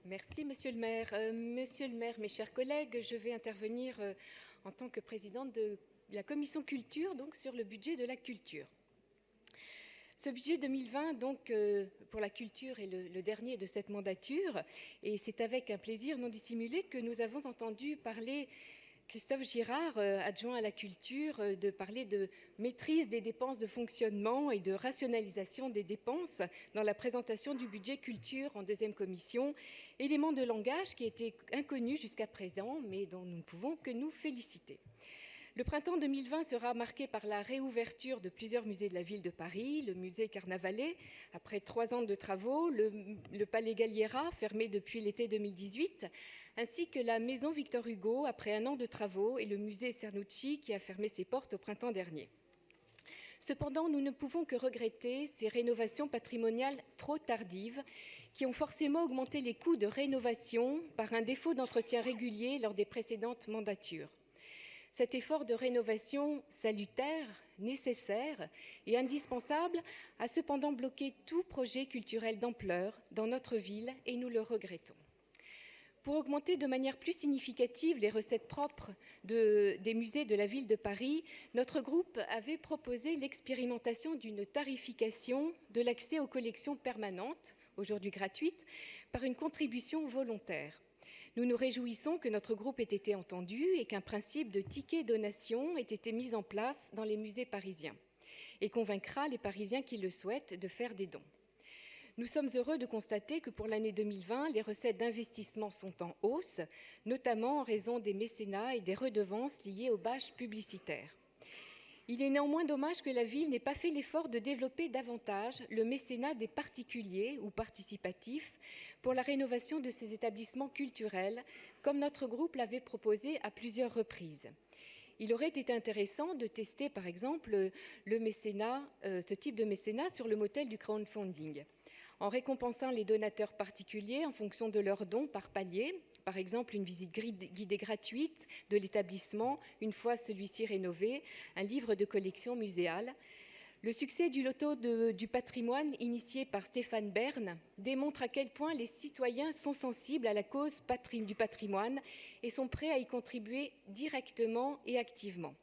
Merci, Monsieur le maire. Monsieur le maire, mes chers collègues, je vais intervenir en tant que présidente de la commission culture, donc sur le budget de la culture. Ce budget 2020, donc, pour la culture, est le dernier de cette mandature, et c'est avec un plaisir non dissimulé que nous avons entendu parler Christophe Girard, adjoint à la culture, de parler de maîtrise des dépenses de fonctionnement et de rationalisation des dépenses dans la présentation du budget culture en deuxième commission, élément de langage qui était inconnu jusqu'à présent, mais dont nous ne pouvons que nous féliciter. Le printemps 2020 sera marqué par la réouverture de plusieurs musées de la ville de Paris, le musée Carnavalet, après 3 ans de travaux, le Palais Galliera, fermé depuis l'été 2018, ainsi que la maison Victor Hugo, après 1 an de travaux, et le musée Cernucci, qui a fermé ses portes au printemps dernier. Cependant, nous ne pouvons que regretter ces rénovations patrimoniales trop tardives qui ont forcément augmenté les coûts de rénovation par un défaut d'entretien régulier lors des précédentes mandatures. Cet effort de rénovation salutaire, nécessaire et indispensable a cependant bloqué tout projet culturel d'ampleur dans notre ville et nous le regrettons. Pour augmenter de manière plus significative les recettes propres des musées de la ville de Paris, notre groupe avait proposé l'expérimentation d'une tarification de l'accès aux collections permanentes, aujourd'hui gratuites, par une contribution volontaire. Nous nous réjouissons que notre groupe ait été entendu et qu'un principe de ticket donation ait été mis en place dans les musées parisiens et convaincra les Parisiens qui le souhaitent de faire des dons. Nous sommes heureux de constater que pour l'année 2020, les recettes d'investissement sont en hausse, notamment en raison des mécénats et des redevances liées aux bâches publicitaires. Il est néanmoins dommage que la ville n'ait pas fait l'effort de développer davantage le mécénat des particuliers ou participatifs pour la rénovation de ces établissements culturels, comme notre groupe l'avait proposé à plusieurs reprises. Il aurait été intéressant de tester, par exemple, ce type de mécénat sur le modèle du crowdfunding, en récompensant les donateurs particuliers en fonction de leurs dons par palier, par exemple une visite guidée gratuite de l'établissement une fois celui-ci rénové, un livre de collection muséale. Le succès du loto du patrimoine initié par Stéphane Bern démontre à quel point les citoyens sont sensibles à la cause du patrimoine et sont prêts à y contribuer directement et activement.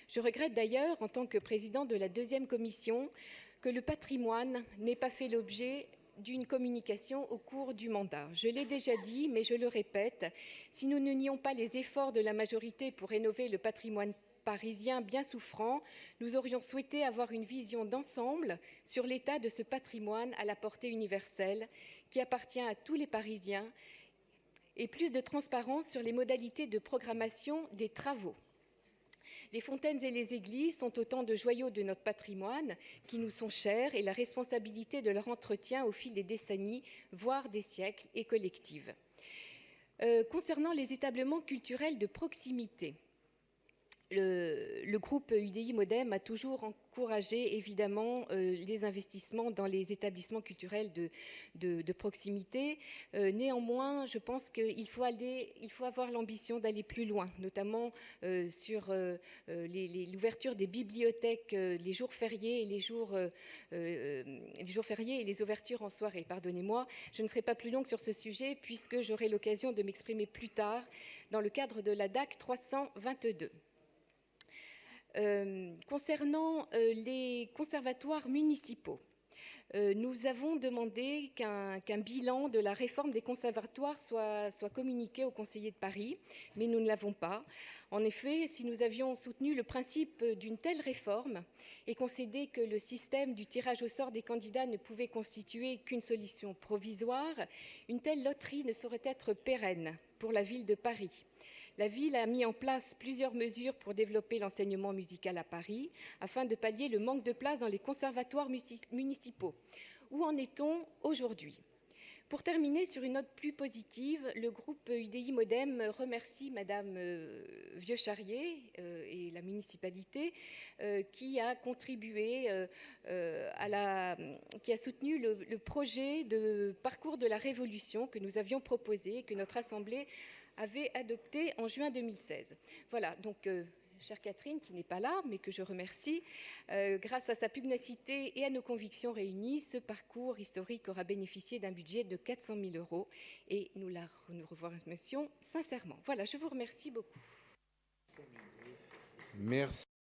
Je regrette d'ailleurs, en tant que présidente de la deuxième commission, que le patrimoine n'ait pas fait l'objet d'une communication au cours du mandat. Je l'ai déjà dit, mais je le répète, si nous ne nions pas les efforts de la majorité pour rénover le patrimoine parisien bien souffrant, nous aurions souhaité avoir une vision d'ensemble sur l'état de ce patrimoine à la portée universelle qui appartient à tous les Parisiens et plus de transparence sur les modalités de programmation des travaux. Les fontaines et les églises sont autant de joyaux de notre patrimoine qui nous sont chers et la responsabilité de leur entretien au fil des décennies, voire des siècles, est collective. Concernant les établissements culturels de proximité, le groupe UDI Modem a toujours encouragé évidemment les investissements dans les établissements culturels de proximité. Néanmoins, je pense qu'il faut avoir l'ambition d'aller plus loin, notamment sur l'ouverture des bibliothèques les jours fériés et les ouvertures en soirée. Pardonnez-moi, je ne serai pas plus longue sur ce sujet puisque j'aurai l'occasion de m'exprimer plus tard dans le cadre de la DAC 322. Concernant les conservatoires municipaux, nous avons demandé qu'un bilan de la réforme des conservatoires soit communiqué aux conseillers de Paris, mais nous ne l'avons pas. En effet, si nous avions soutenu le principe d'une telle réforme et concédé que le système du tirage au sort des candidats ne pouvait constituer qu'une solution provisoire, une telle loterie ne saurait être pérenne pour la ville de Paris. La ville a mis en place plusieurs mesures pour développer l'enseignement musical à Paris, afin de pallier le manque de place dans les conservatoires municipaux. Où en est-on aujourd'hui ? Pour terminer sur une note plus positive, le groupe UDI Modem remercie Madame Vieux-Charrier et la municipalité qui a contribué qui a soutenu le projet de parcours de la Révolution que nous avions proposé et que notre Assemblée avait adopté en juin 2016. Voilà, donc chère Catherine, qui n'est pas là, mais que je remercie. Grâce à sa pugnacité et à nos convictions réunies, ce parcours historique aura bénéficié d'un budget de 400 000 € et nous remercions sincèrement. Voilà, je vous remercie beaucoup. Merci.